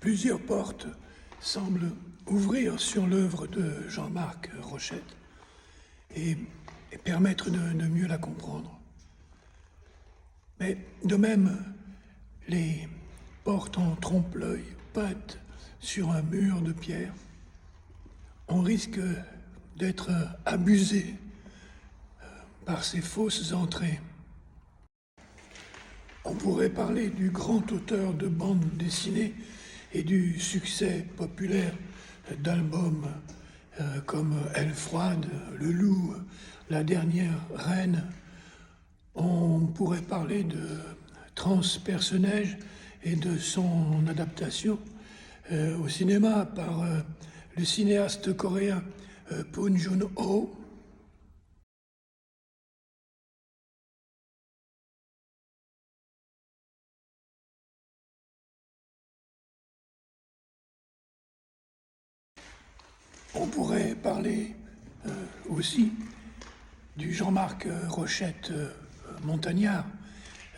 Plusieurs portes semblent ouvrir sur l'œuvre de Jean-Marc Rochette et permettre de mieux la comprendre. Mais de même, les portes en trompe-l'œil peintes sur un mur de pierre, on risque d'être abusé par ces fausses entrées. On pourrait parler du grand auteur de bandes dessinées et du succès populaire d'albums comme Elle froide, Le loup, La dernière reine. On pourrait parler de Transpersonnage et de son adaptation au cinéma par le cinéaste coréen Bong Joon-ho. On pourrait parler aussi du Jean-Marc Rochette montagnard,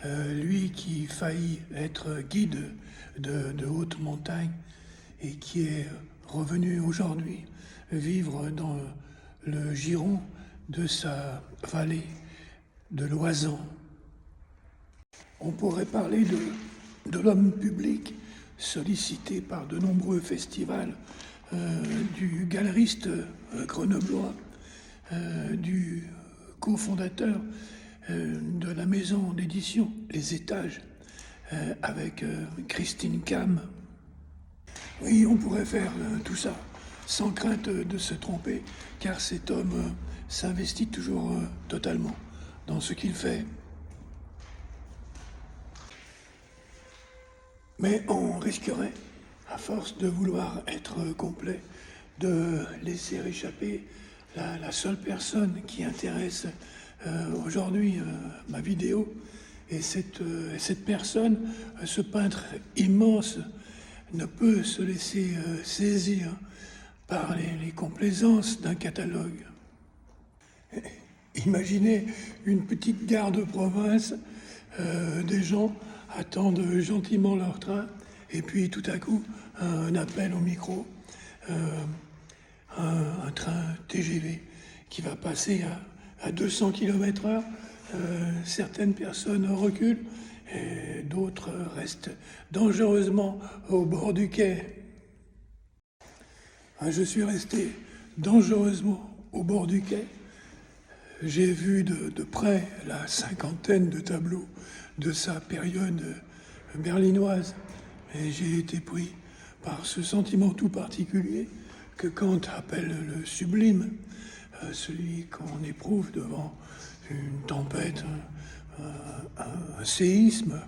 lui qui faillit être guide de haute montagne et qui est revenu aujourd'hui vivre dans le giron de sa vallée de l'Oisans. On pourrait parler de l'homme public sollicité par de nombreux festivals, du galeriste grenoblois, du cofondateur de la maison d'édition Les Étages, avec Christine Cam. Oui, on pourrait faire tout ça sans crainte de se tromper, car cet homme s'investit toujours totalement dans ce qu'il fait. Mais on risquerait, à force de vouloir être complet, de laisser échapper la seule personne qui intéresse aujourd'hui ma vidéo. Et cette personne, ce peintre immense, ne peut se laisser saisir par les complaisances d'un catalogue. Imaginez une petite gare de province, des gens attendent gentiment leur train, et puis tout à coup, un appel au micro, un train TGV qui va passer à 200 km/h. Certaines personnes reculent et d'autres restent dangereusement au bord du quai. Je suis resté dangereusement au bord du quai. J'ai vu de près la cinquantaine de tableaux de sa période berlinoise, et j'ai été pris par ce sentiment tout particulier que Kant appelle le sublime, celui qu'on éprouve devant une tempête, un séisme,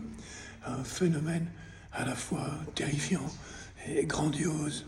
un phénomène à la fois terrifiant et grandiose.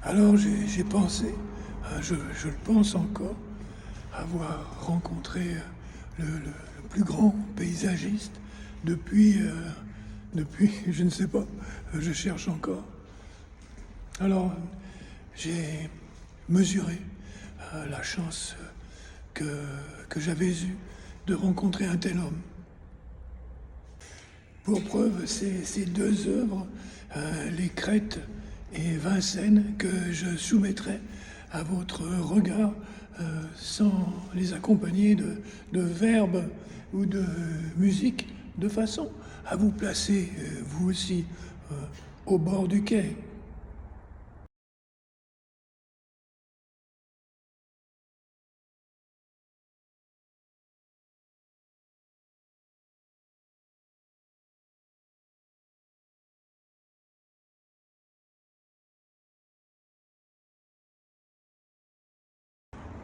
Alors j'ai pensé, je le pense encore, avoir rencontré le plus grand paysagiste depuis, je ne sais pas, je cherche encore. Alors j'ai mesuré la chance que j'avais eue de rencontrer un tel homme. Pour preuve, ces deux œuvres, Les Crêtes et Vincennes, que je soumettrai à votre regard sans les accompagner de verbes ou de musique, de façon à vous placer, vous aussi, au bord du quai.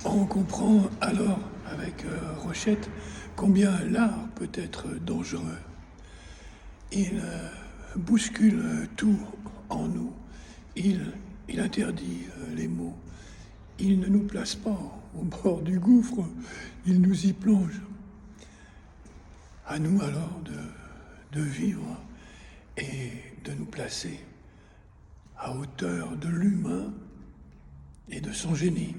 On comprend alors avec Rochette combien l'art peut être dangereux. Il bouscule tout en nous. Il il interdit les mots. Il ne nous place pas au bord du gouffre, il nous y plonge. À nous alors de vivre et de nous placer à hauteur de l'humain et de son génie.